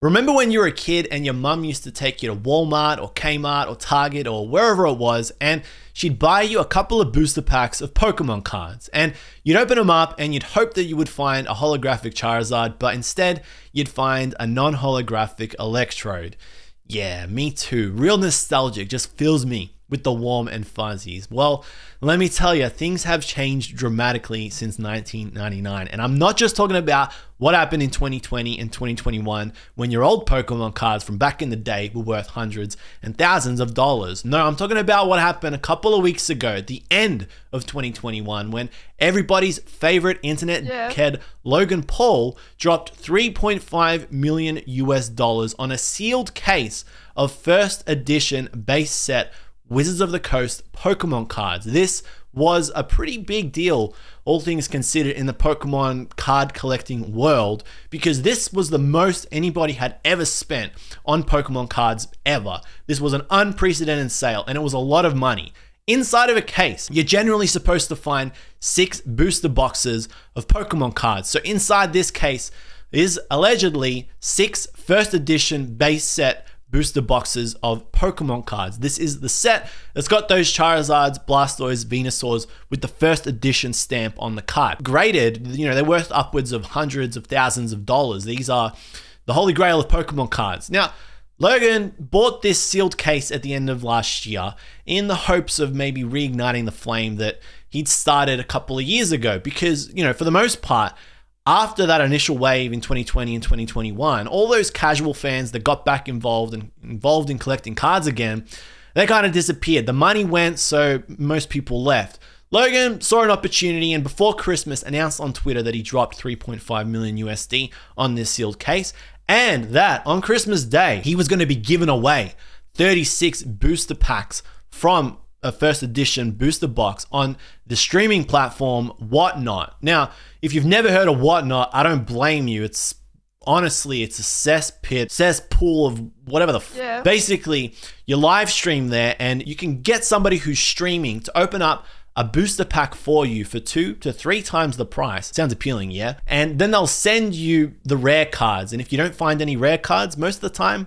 Remember when you were a kid and your mum used to take you to Walmart or Kmart or Target or wherever it was, and she'd buy you a couple of booster packs of Pokemon cards, and you'd open them up and you'd hope that you would find a holographic Charizard, but instead you'd find a non-holographic Electrode. Yeah, me too. Real nostalgic, just fills me with the warm and fuzzies. Well, let me tell you, things have changed dramatically since 1999. And I'm not just talking about what happened in 2020 and 2021 when your old Pokemon cards from back in the day were worth hundreds and thousands of dollars. No, I'm talking about what happened a couple of weeks ago, at the end of 2021, when everybody's favorite internet kid, Logan Paul, dropped $3.5 million on a sealed case of first edition base set Wizards of the Coast Pokemon cards. This was a pretty big deal, all things considered, in the Pokemon card collecting world, because this was the most anybody had ever spent on Pokemon cards ever. This was an unprecedented sale, and it was a lot of money. Inside of a case, you're generally supposed to find 6 booster boxes of Pokemon cards. So inside this case is allegedly 6 first edition base set booster boxes of Pokemon cards. This is the set that's got those Charizards, Blastoise, Venusaurs with the first edition stamp on the card. Graded, they're worth upwards of hundreds of thousands of dollars. These are the Holy Grail of Pokemon cards. Now, Logan bought this sealed case at the end of last year in the hopes of maybe reigniting the flame that he'd started a couple of years ago, because, for the most part, after that initial wave in 2020 and 2021, all those casual fans that got back involved in collecting cards again, they kind of disappeared. The money went, so most people left. Logan saw an opportunity and before Christmas announced on Twitter that he dropped $3.5 million on this sealed case, and that on Christmas Day, he was going to be giving away 36 booster packs from a first edition booster box on the streaming platform Whatnot. Now, if you've never heard of Whatnot, I don't blame you. It's honestly, it's a cesspool of whatever Basically, you live stream there and you can get somebody who's streaming to open up a booster pack for you for 2 to 3 times the price. Sounds appealing, yeah? And then they'll send you the rare cards. And if you don't find any rare cards, most of the time,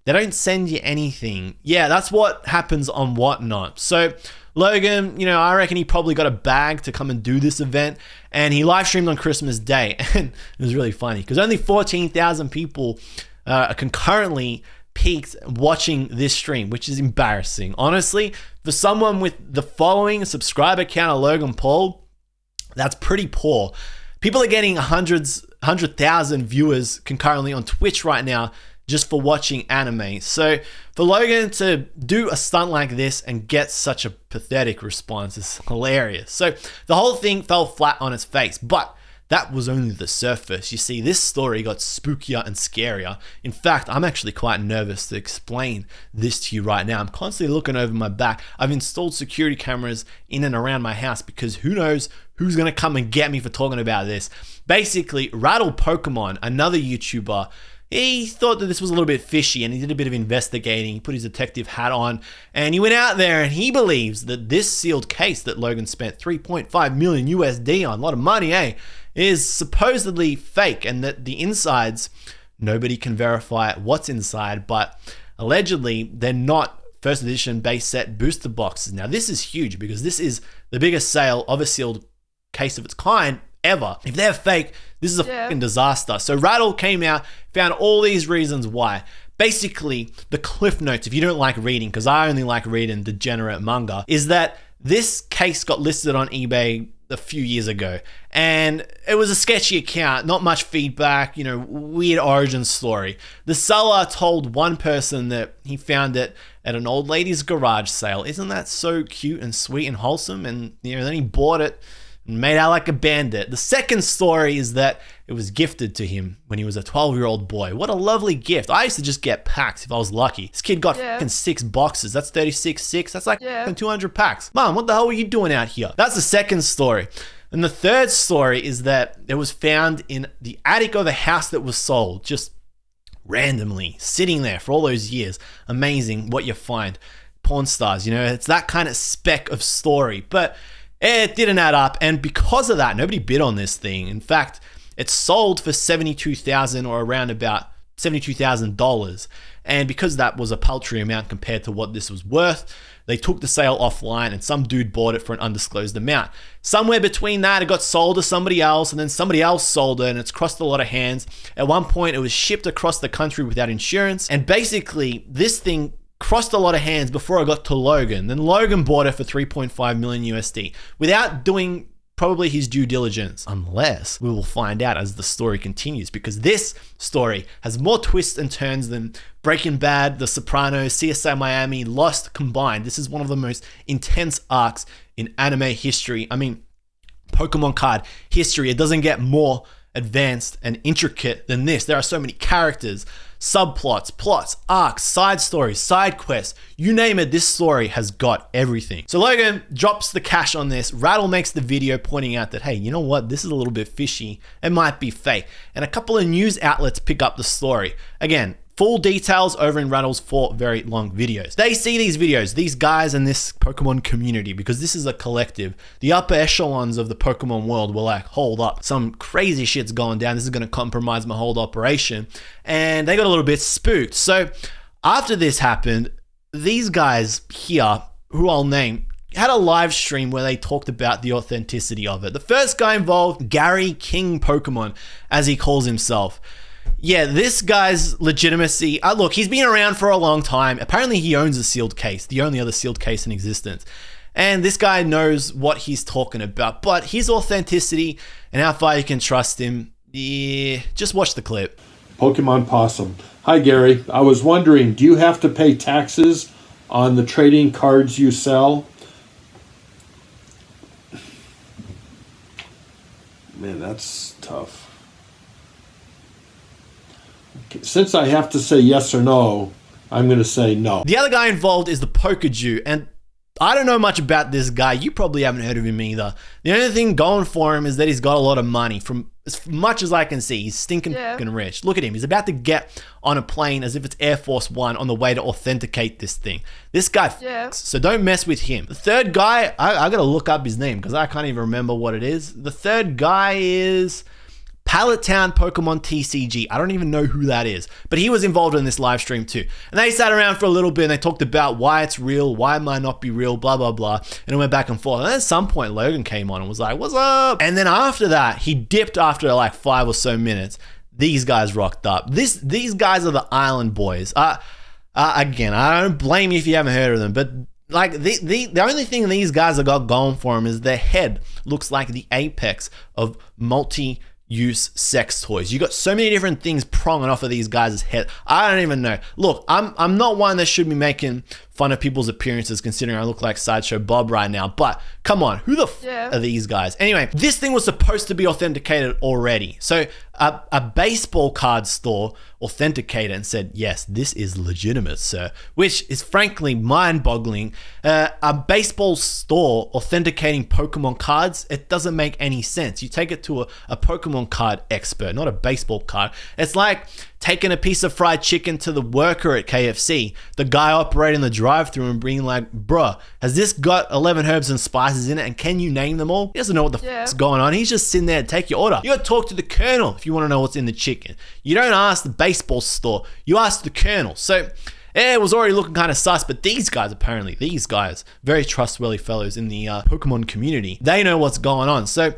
they don't send you anything. Yeah, that's what happens on Whatnot. So Logan, I reckon he probably got a bag to come and do this event, and he live streamed on Christmas Day. And it was really funny because only 14,000 people concurrently peaked watching this stream, which is embarrassing. Honestly, for someone with the following subscriber count of Logan Paul, that's pretty poor. People are getting 100,000 viewers concurrently on Twitch right now just for watching anime. So for Logan to do a stunt like this and get such a pathetic response is hilarious. So the whole thing fell flat on its face, but that was only the surface. You see, this story got spookier and scarier. In fact, I'm actually quite nervous to explain this to you right now. I'm constantly looking over my back. I've installed security cameras in and around my house because who knows who's going to come and get me for talking about this. Basically, Rattle Pokemon, another YouTuber, he thought that this was a little bit fishy and he did a bit of investigating. He put his detective hat on and he went out there and he believes that this sealed case that Logan spent $3.5 million on, a lot of money, is supposedly fake, and that the insides, nobody can verify what's inside, but allegedly they're not first edition base set booster boxes. Now this is huge because this is the biggest sale of a sealed case of its kind ever. If they're fake, this is a fucking disaster. So Rattle came out, found all these reasons why. Basically, the cliff notes, if you don't like reading, because I only like reading degenerate manga, is that this case got listed on eBay a few years ago, and it was a sketchy account, not much feedback, weird origin story. The seller told one person that he found it at an old lady's garage sale. Isn't that so cute and sweet and wholesome? And then he bought it and made out like a bandit. The second story is that it was gifted to him when he was a 12-year-old boy. What a lovely gift. I used to just get packs if I was lucky. This kid got fucking 6 boxes. That's 36. That's like 200 packs. Mom, what the hell were you doing out here? That's the second story. And the third story is that it was found in the attic of a house that was sold, just randomly, sitting there for all those years. Amazing what you find. Porn stars, it's that kind of speck of story. But it didn't add up, and because of that, nobody bid on this thing. In fact, it sold for $72,000 or around about $72,000. And because that was a paltry amount compared to what this was worth, they took the sale offline and some dude bought it for an undisclosed amount. Somewhere between that, it got sold to somebody else and then somebody else sold it and it's crossed a lot of hands. At one point, it was shipped across the country without insurance. And basically, this thing crossed a lot of hands before it got to Logan. Then Logan bought it for 3.5 million USD without doing probably his due diligence, unless we will find out as the story continues, because this story has more twists and turns than Breaking Bad, The Sopranos, CSI Miami, Lost combined. This is one of the most intense arcs in anime history. I mean, Pokemon card history. It doesn't get more advanced and intricate than this. There are so many characters, subplots, plots, arcs, side stories, side quests, you name it, this story has got everything. So Logan drops the cash on this. Rattle makes the video pointing out that, hey, you know what? This is a little bit fishy. It might be fake. And a couple of news outlets pick up the story. Again, full details over in Rattle's 4 very long videos. They see these videos, these guys in this Pokemon community, because this is a collective. The upper echelons of the Pokemon world were like, hold up, some crazy shit's going down. This is going to compromise my whole operation. And they got a little bit spooked. So after this happened, these guys here, who I'll name, had a live stream where they talked about the authenticity of it. The first guy involved, Gary King Pokemon, as he calls himself. Yeah, this guy's legitimacy, look, he's been around for a long time. Apparently he owns a sealed case, the only other sealed case in existence. And this guy knows what he's talking about, but his authenticity and how far you can trust him, yeah, just watch the clip. Pokemon Possum. Hi, Gary. I was wondering, do you have to pay taxes on the trading cards you sell? Man, that's tough. Since I have to say yes or no, I'm going to say no. The other guy involved is the PokeyJUV, and I don't know much about this guy. You probably haven't heard of him either. The only thing going for him is that he's got a lot of money. From as much as I can see, he's stinking fucking rich. Look at him. He's about to get on a plane as if it's Air Force One on the way to authenticate this thing. This guy so don't mess with him. The third guy, I got to look up his name because I can't even remember what it is. The third guy is Pallet Town Pokemon TCG. I don't even know who that is, but he was involved in this live stream too. And they sat around for a little bit and they talked about why it's real, why it might not be real, blah, blah, blah. And it went back and forth. And then at some point, Logan came on and was like, what's up? And then after that, he dipped after like 5 or so minutes. These guys rocked up. These guys are the Island Boys. Again, I don't blame you if you haven't heard of them, but like the only thing these guys have got going for them is their head looks like the apex of multi-use sex toys. You got so many different things pronging off of these guys' head. I don't even know. Look, I'm not one that should be making fun of people's appearances considering I look like Sideshow Bob right now, but come on, who the are these guys? Anyway, this thing was supposed to be authenticated already. So a baseball card store authenticated and said, yes, this is legitimate, sir, which is frankly mind-boggling. A baseball store authenticating Pokemon cards, it doesn't make any sense. You take it to a Pokemon card expert, not a baseball card. It's like taking a piece of fried chicken to the worker at KFC, the guy operating the drive-thru and being like, bruh, has this got 11 herbs and spices in it and can you name them all? He doesn't know what the fuck's going on. He's just sitting there to take your order. You gotta talk to the colonel if you want to know what's in the chicken. You don't ask the baseball store, you ask the colonel. So it was already looking kind of sus, but these guys, apparently, very trustworthy fellows in the Pokemon community, they know what's going on. So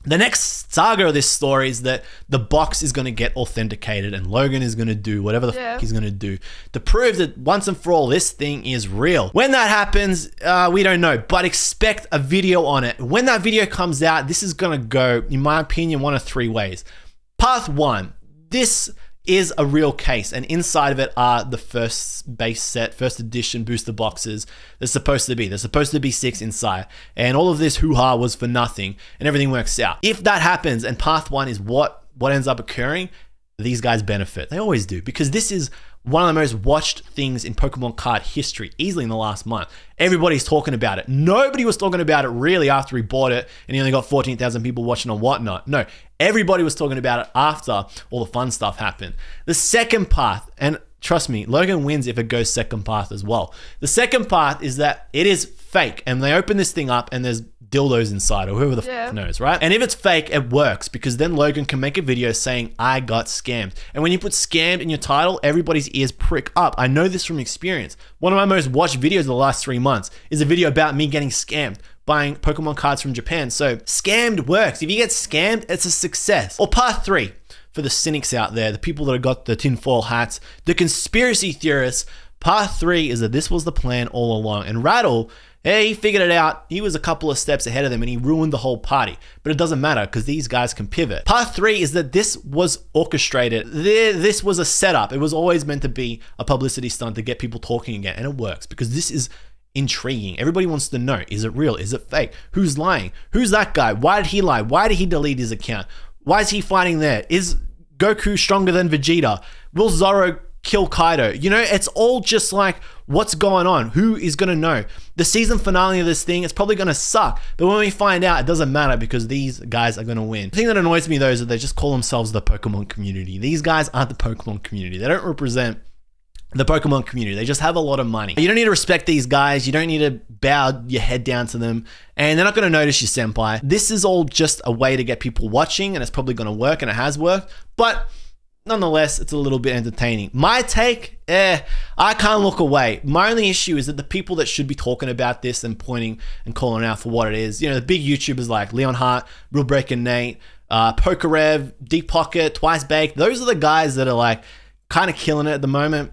the next saga of this story is that the box is going to get authenticated and Logan is going to do whatever the fuck he's going to do to prove that once and for all this thing is real. When that happens, we don't know, but expect a video on it. When that video comes out, this is going to go, in my opinion, one of 3 ways. Path 1, this is a real case, and inside of it are the first base set, first edition booster boxes. There's supposed to be 6 inside, and all of this hoo-ha was for nothing, and everything works out. If that happens, and path 1 is what ends up occurring, these guys benefit. They always do, because this is one of the most watched things in Pokemon card history, easily in the last month. Everybody's talking about it. Nobody was talking about it really after he bought it and he only got 14,000 people watching on whatnot. No, everybody was talking about it after all the fun stuff happened. The second path, and trust me, Logan wins if it goes second path as well. The second path is that it is fake and they open this thing up and there's dildos inside, or whoever the f knows, right? And if it's fake, it works, because then Logan can make a video saying, I got scammed. And when you put scammed in your title, everybody's ears prick up. I know this from experience. One of my most watched videos of the last 3 months is a video about me getting scammed buying Pokemon cards from Japan. So scammed works. If you get scammed, it's a success. Or part 3, for the cynics out there, the people that have got the tinfoil hats, the conspiracy theorists, part 3 is that this was the plan all along. And Rattle, he figured it out. He was a couple of steps ahead of them and he ruined the whole party. But it doesn't matter because these guys can pivot. Part 3 is that this was orchestrated. This was a setup. It was always meant to be a publicity stunt to get people talking again. And it works because this is intriguing. Everybody wants to know, is it real? Is it fake? Who's lying? Who's that guy? Why did he lie? Why did he delete his account? Why is he fighting there? Is Goku stronger than Vegeta? Will Zoro kill Kaido? You know, it's all just like, what's going on? Who is going to know? The season finale of this thing is probably going to suck. But when we find out, it doesn't matter because these guys are going to win. The thing that annoys me though is that they just call themselves the Pokemon community. These guys aren't the Pokemon community. They don't represent the Pokemon community. They just have a lot of money. You don't need to respect these guys. You don't need to bow your head down to them. And they're not going to notice you, senpai. This is all just a way to get people watching, and it's probably going to work, and it has worked. But nonetheless, it's a little bit entertaining. My take, I can't look away. My only issue is that the people that should be talking about this and pointing and calling out for what it is, you know, the big YouTubers like Leon Hart, Real Breaker Nate, Pokerev, Deep Pocket, Twice Baked, those are the guys that are like kind of killing it at the moment.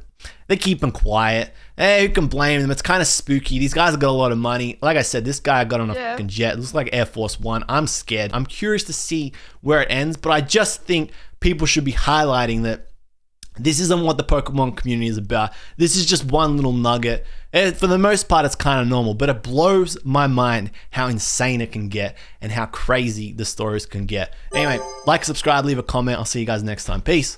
They keep them quiet. Hey, who can blame them? It's kind of spooky. These guys have got a lot of money. Like I said, this guy got on a fucking jet. It looks like Air Force One. I'm scared. I'm curious to see where it ends, but I just think people should be highlighting that this isn't what the Pokemon community is about. This is just one little nugget. And for the most part, it's kind of normal, but it blows my mind how insane it can get and how crazy the stories can get. Anyway, like, subscribe, leave a comment. I'll see you guys next time. Peace.